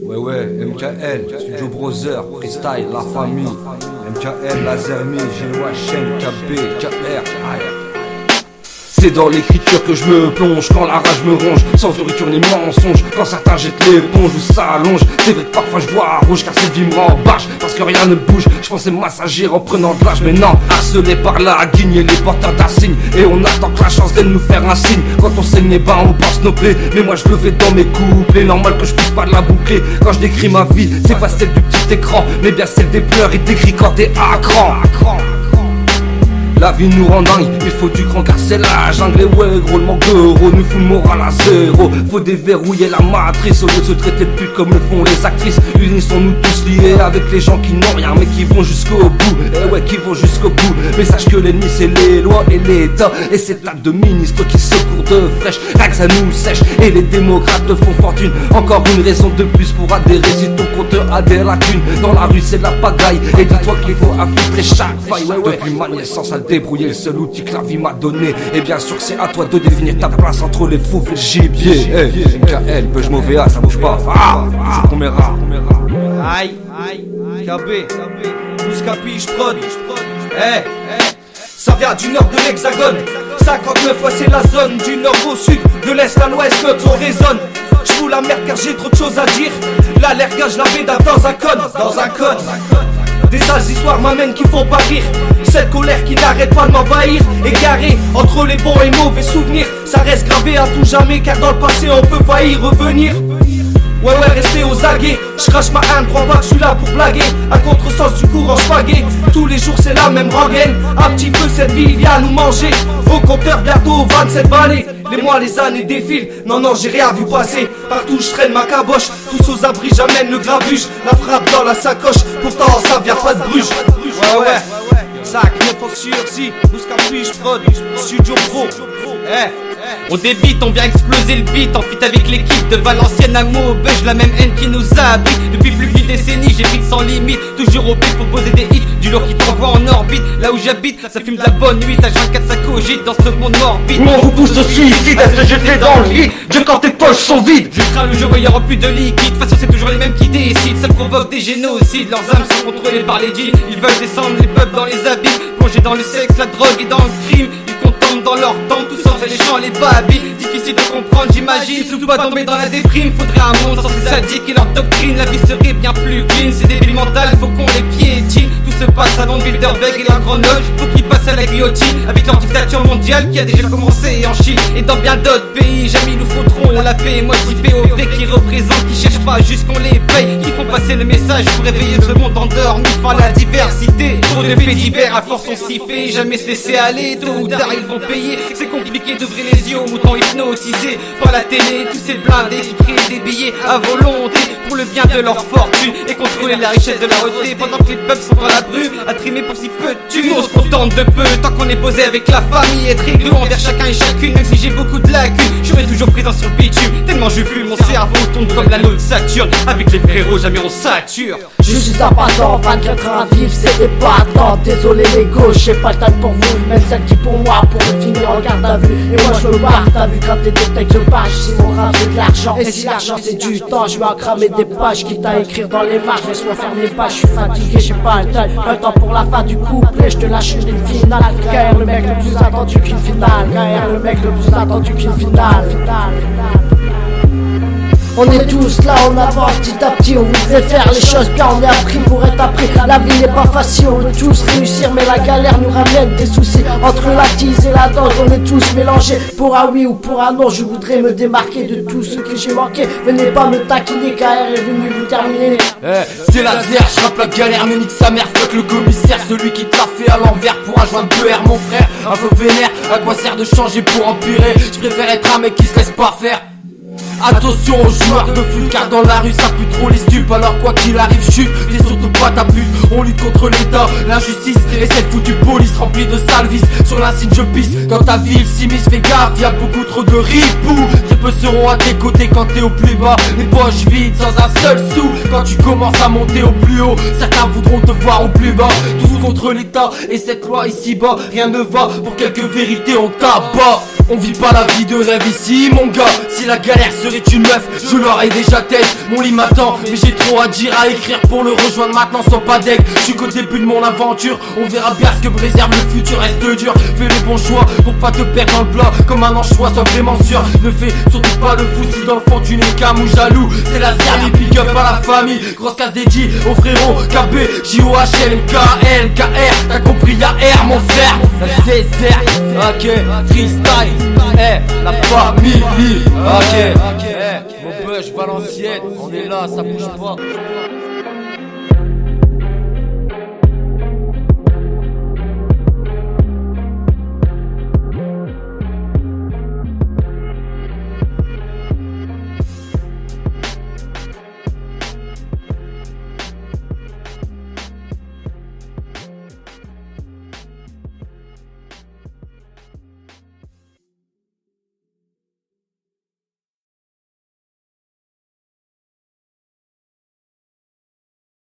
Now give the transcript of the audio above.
Ouais, MKL, Studio Brother, Freestyle, La Famille, MKL, Lazermi, GWHM, KB, KR, c'est dans l'écriture que je me plonge, quand la rage me ronge, sans nourriture ni mensonge, quand certains jettent l'éponge ou s'allongent. C'est vrai que parfois je vois rouge car cette vie me rembarche, parce que rien ne bouge, je pensais m'assagir en prenant de l'âge, mais non. Harcelé par la guigne et les porteurs d'insignes, et on attend que la chance vienne nous faire un signe. Quand on saigne les bains on pense nos plaies, mais moi je le fais dans mes couplets. Normal que je puisse pas la boucler, quand je décris ma vie, c'est pas celle du petit écran, mais bien celle des pleurs et des cris quand t'es à cran. La vie nous rend dingue, il faut du cran car c'est la jungle. Et ouais gros, le manque d'euros nous fout le moral à zéro. Faut déverrouiller la matrice au lieu de se traiter de pute comme le font les actrices. Unissons-nous tous liés avec les gens qui n'ont rien mais qui vont jusqu'au bout. Et ouais, qui vont jusqu'au bout. Mais sache que l'ennemi c'est les lois et l'État, et cette latte de ministre qui secourt de fraîche. Rien que ça nous sèche et les démocrates font fortune. Encore une raison de plus pour adhérer si ton compteur a des lacunes. Dans la rue c'est de la pagaille, et dis-toi qu'il faut infiltrer chaque faille. Depuis ma naissance à débrouiller, le seul outil que la vie m'a donné. Et bien sûr c'est à toi de définir ta place entre les fous et le gibier. MKL, Beuge mauvais A, ça bouge pas. C'est qu'on rare. Aïe, KB, 12 capiches prod. Ça vient du nord de l'hexagone. 59 fois c'est la zone, du nord au sud, de l'est à l'ouest, notre son résonne. J'fous la merde car j'ai trop de choses à dire. Là l'ergage la bédave dans un code. Des sales histoires m'amènent qui font pas rire. Cette colère qui n'arrête pas de m'envahir. Égaré entre les bons et mauvais souvenirs. Ça reste gravé à tout jamais car dans le passé on peut pas y revenir. Ouais, restez aux aguets. J'crache ma haine, crois pas que je suis là pour blaguer. À contresens du courant j'paguais. Tous les jours c'est la même rengaine. Un petit peu cette vie vient nous manger. Au compteur bientôt 27 balais. Les mois, les années défilent. Non, j'ai rien vu passer. Partout je traîne ma caboche. Tous aux abris j'amène le grabuge. La frappe dans la sacoche. Pourtant ça vient pas de Bruges. Ouais. Sac, 9 en sursis. 12 capriches prod. Studio Pro. On débite, on vient exploser le beat. En fit avec l'équipe de Valenciennes à Maubeuge. La même haine qui nous habite depuis plus d'une décennie. J'évite sans limite, toujours au beat pour poser des hits. Du lourd qui t'envoie en orbite. Là où j'habite, ça fume de la bonne nuit. H24 ça cogite dans ce monde morbide. On vous pousse au suicide à se jeter dans le vide. Dieu quand tes poches sont vides. Je crains le jour où il y aura plus de liquide. De toute façon c'est toujours les mêmes qui décident. Ça provoque des génocides. Leurs âmes sont contrôlées par les djinns. Ils veulent descendre les peuples dans les abîmes. Plonger dans le sexe, la drogue et dans le crime. Ils contemplent dans leur temps, tout sans les champs, les babilles. Difficile de comprendre, j'imagine. Surtout pas tomber dans la déprime. Faudrait un monde sans ces sadiques et leur doctrine. La vie serait bien plus clean. C'est débile mental, faut qu'on les piétine. Tout se passe à Londres, Bilderberg et la Grande Loge. Faut qu'ils passent à la guillotine avec leur dictature mondiale qui a déjà commencé en Chine et dans bien d'autres pays. Jamais ils nous foutront la paix. Moi je dis POV qui représentent, qui cherchent pas juste qu'on les paye, qui font passer le message pour réveiller ce monde endormi par la diversité. Trop de faits divers, à force on s'y fait. Jamais se laisser aller, tôt ou tard ils vont payer. C'est compliqué d'ouvrir les yeux aux moutons hypnotisés par la télé. Tous ces blindés qui créent des billets à volonté pour le bien de leur fortune et contrôler la richesse de la retraite. Pendant que les peuples sont dans la brume à trimer pour si peu de thunes. On se contente de peu tant qu'on est posé avec la famille. Être réglo envers chacun et chacune. Même si j'ai beaucoup de lacunes, je serai toujours présent sur le bitume. Tellement je fume, mon cerveau tourne comme l'anneau de Saturne. Avec les frérots jamais on sature. Je suis un battant, 24 heures à vivre, c'est des battants. Désolé les gauches, j'ai pas le temps pour vous. Même celle qui pour moi, pour me finir en garde à vue. Et moi je me barre, t'as vu quand t'es détecte, je page. Si mon rap c'est de l'argent, et si l'argent c'est du temps, je vais en cramer des pages. Quitte à écrire dans les marges, laisse-moi faire mes pages. Je suis fatigué, j'ai pas le temps. Un temps pour la fin du couplet, je te lâche une finale. KR le mec le plus attendu qu'une finale. KR le mec le plus attendu qu'une finale. On est tous là, on avance petit à petit, on voudrait faire les choses bien, on est appris pour être appris. La vie n'est pas facile, on veut tous réussir, mais la galère nous ramène des soucis. Entre la tease et la danse, on est tous mélangés. Pour un oui ou pour un non, je voudrais me démarquer de tout ce que j'ai manqué. Venez pas me taquiner, KR est venu vous terminer. C'est la zère, je rappe la galère, me nique sa mère, fuck le commissaire. Celui qui te l'a fait à l'envers pour un joint de PR, mon frère. Un peu vénère, à quoi sert de changer pour empirer? Je préfère être un mec qui se laisse pas faire. Attention aux joueurs de foot car dans la rue ça pue trop les stupes. Alors quoi qu'il arrive chute, t'es surtout pas ta pute. On lutte contre l'état, l'injustice et cette foutue police remplie de sales vis. Sur l'insigne je pisse, dans ta ville s'immisce, fais gaffe, y'a beaucoup trop de ripoux. Très peu seront à tes côtés quand t'es au plus bas. Les poches vides sans un seul sou. Quand tu commences à monter au plus haut, certains voudront te voir au plus bas. Tous contre l'état et cette loi ici bas, rien ne va, pour quelques vérités on t'abat. On vit pas la vie de rêve ici mon gars. Si la galère serait une meuf, je l'aurais déjà tête. Mon lit m'attend, mais j'ai trop à dire, à écrire pour le rejoindre maintenant sans pas d'aigle. Je suis qu'au début de mon aventure, on verra bien ce que me réserve le futur, reste dur. Fais les bons choix pour pas te perdre dans le plat. Comme un anchois, sois vraiment sûr. Ne fais surtout pas le fou si dans le fond tu n'es qu'un mou jaloux. C'est la Serbie, big up à la famille. Grosse casse dédiée aux frérots, KB, JOHL, MKL, KR. T'as compris, y'a R mon frère. La CSR, ok, freestyle, la famille, ok, mon bush Valenciennes, on est là, ça bouge pas.